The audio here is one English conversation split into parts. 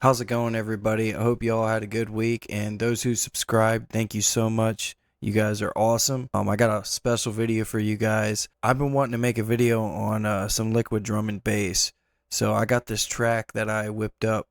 How's it going, everybody? I hope you all had a good week, and those who subscribed, thank you so much. You guys are awesome. I got a special video for you guys. I've been wanting to make a video on some liquid drum and bass, so I got this track that I whipped up.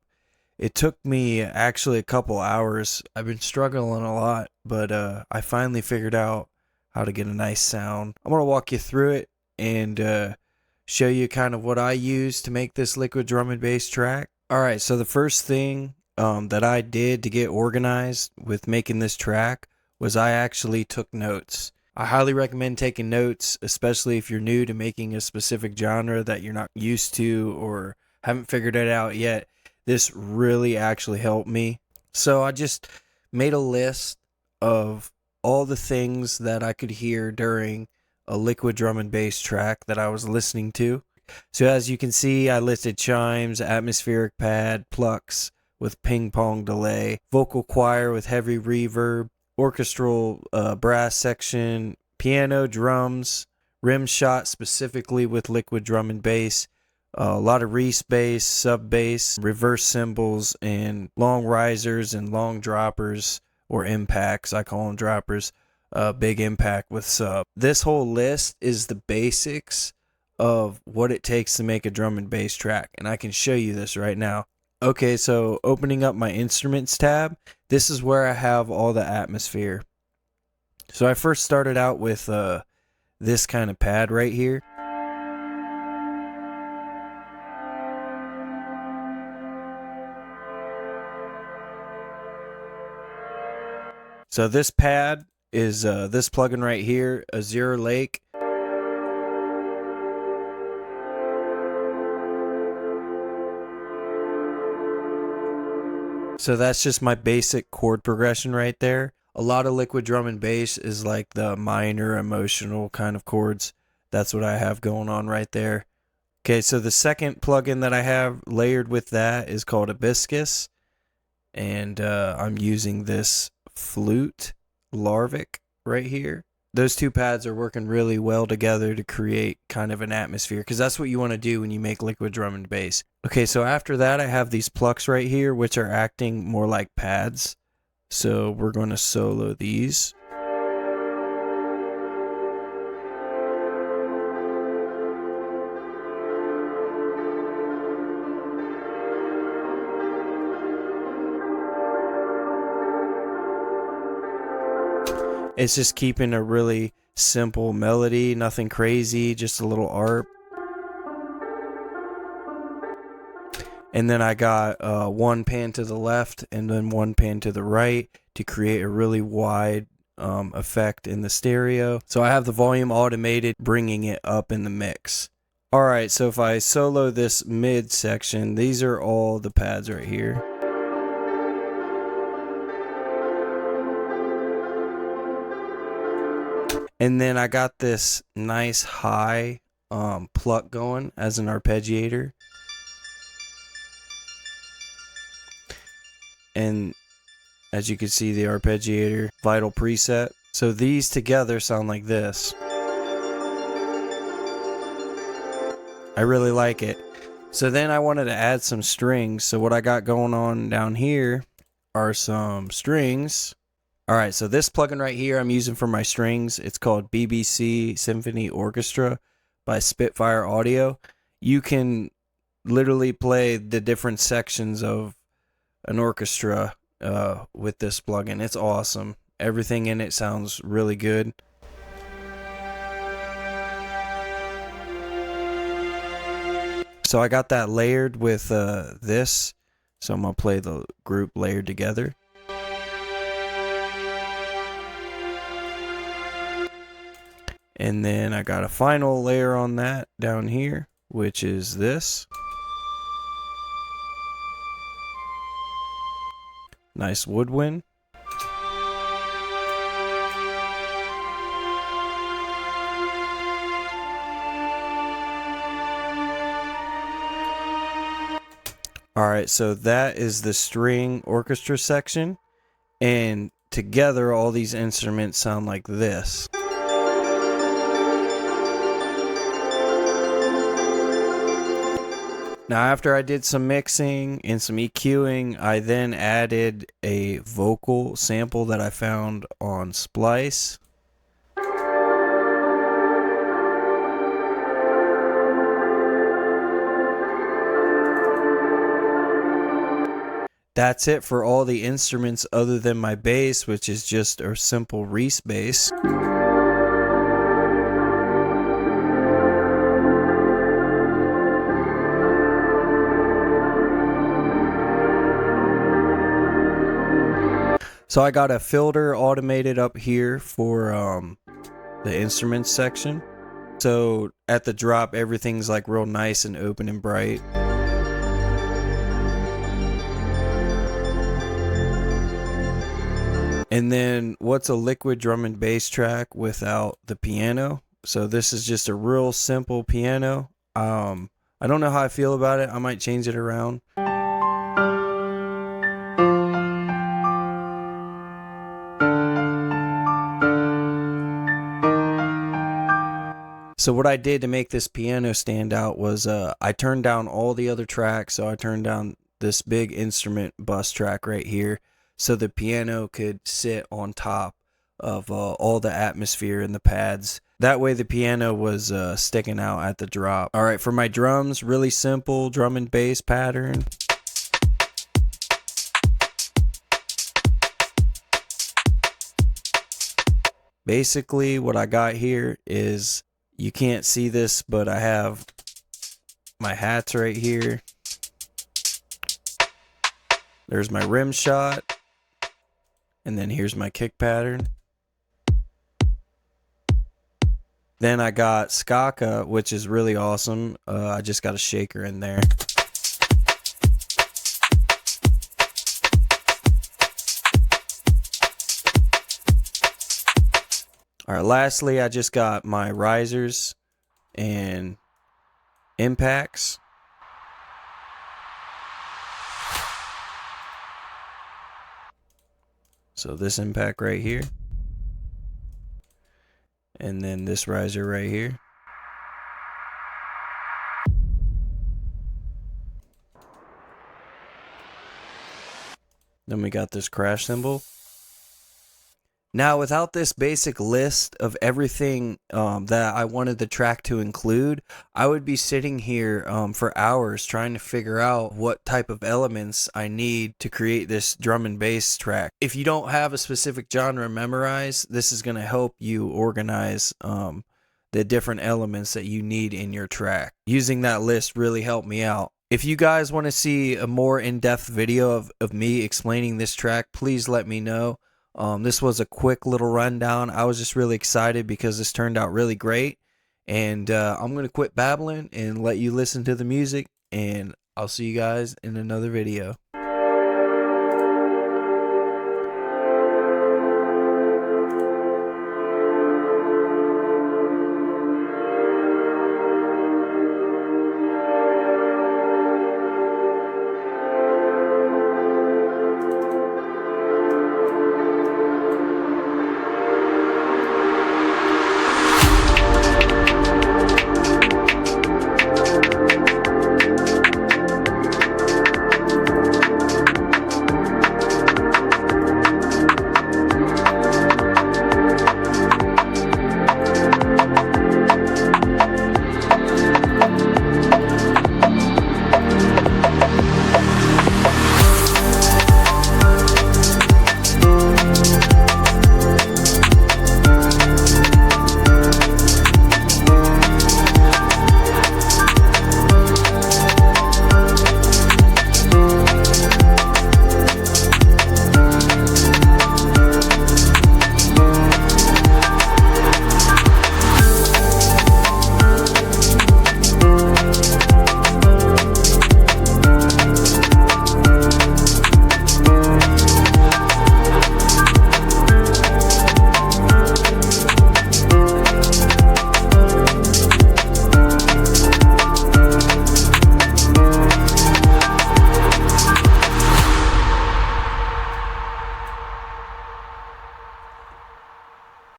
It took me actually a couple hours. I've been struggling a lot, but I finally figured out how to get a nice sound. I'm gonna walk you through it and show you kind of what I use to make this liquid drum and bass track. Alright, so the first thing that I did to get organized with making this track was I actually took notes. I highly recommend taking notes, especially if you're new to making a specific genre that you're not used to or haven't figured it out yet. This really actually helped me. So I just made a list of all the things that I could hear during a liquid drum and bass track that I was listening to. So as you can see, I listed chimes, atmospheric pad, plucks with ping pong delay, vocal choir with heavy reverb, orchestral brass section, piano, drums, rim shot specifically with liquid drum and bass, a lot of reese bass, sub bass, reverse cymbals, and long risers and long droppers or impacts. I call them droppers. Big impact with sub. This whole list is the basics of what it takes to make a drum and bass track, and I can show you this right now. Okay, so opening up my instruments tab, this is where I have all the atmosphere. So I first started out with this kind of pad right here. So this pad is this plugin right here, Azure Lake. So that's just my basic chord progression right there. A lot of liquid drum and bass is like the minor emotional kind of chords. That's what I have going on right there. Okay, so the second plugin that I have layered with that is called Hibiscus. And I'm using this flute Larvic right here. Those two pads are working really well together to create kind of an atmosphere, because that's what you want to do when you make liquid drum and bass. Okay, so after that I have these plucks right here, which are acting more like pads. So we're going to solo these. It's just keeping a really simple melody, nothing crazy, just a little arp. And then I got one pan to the left and then one pan to the right to create a really wide effect in the stereo. So I have the volume automated, bringing it up in the mix. Alright, so if I solo this mid section, these are all the pads right here. And then I got this nice high pluck going as an arpeggiator. And as you can see, the arpeggiator, vital preset. So these together sound like this. I really like it. So then I wanted to add some strings. So what I got going on down here are some strings. Alright, so this plugin right here I'm using for my strings. It's called BBC Symphony Orchestra by Spitfire Audio. You can literally play the different sections of an orchestra with this plugin. It's awesome. Everything in it sounds really good. So I got that layered with this. So I'm going to play the group layered together. And then I got a final layer on that down here, which is this. Nice woodwind. Alright, so that is the string orchestra section. And together all these instruments sound like this. Now after I did some mixing and some EQing, I then added a vocal sample that I found on Splice. That's it for all the instruments other than my bass, which is just a simple Reese bass. So I got a filter automated up here for the instruments section. So at the drop, everything's like real nice and open and bright. And then what's a liquid drum and bass track without the piano? So this is just a real simple piano. I don't know how I feel about it. I might change it around. So what I did to make this piano stand out was I turned down all the other tracks. So I turned down this big instrument bus track right here so the piano could sit on top of all the atmosphere and the pads. That way the piano was sticking out at the drop. All right, for my drums, really simple drum and bass pattern. Basically what I got here is, you can't see this, but I have my hats right here. There's my rim shot. And then here's my kick pattern. Then I got skaka, which is really awesome. I just got a shaker in there. All right, lastly, I just got my risers and impacts. So this impact right here. And then this riser right here. Then we got this crash cymbal. Now, without this basic list of everything that I wanted the track to include, I would be sitting here for hours trying to figure out what type of elements I need to create this drum and bass track. If you don't have a specific genre memorized, this is going to help you organize the different elements that you need in your track. Using that list really helped me out. If you guys want to see a more in-depth video of me explaining this track, please let me know. This was a quick little rundown. I was just really excited because this turned out really great. And I'm going to quit babbling and let you listen to the music. And I'll see you guys in another video.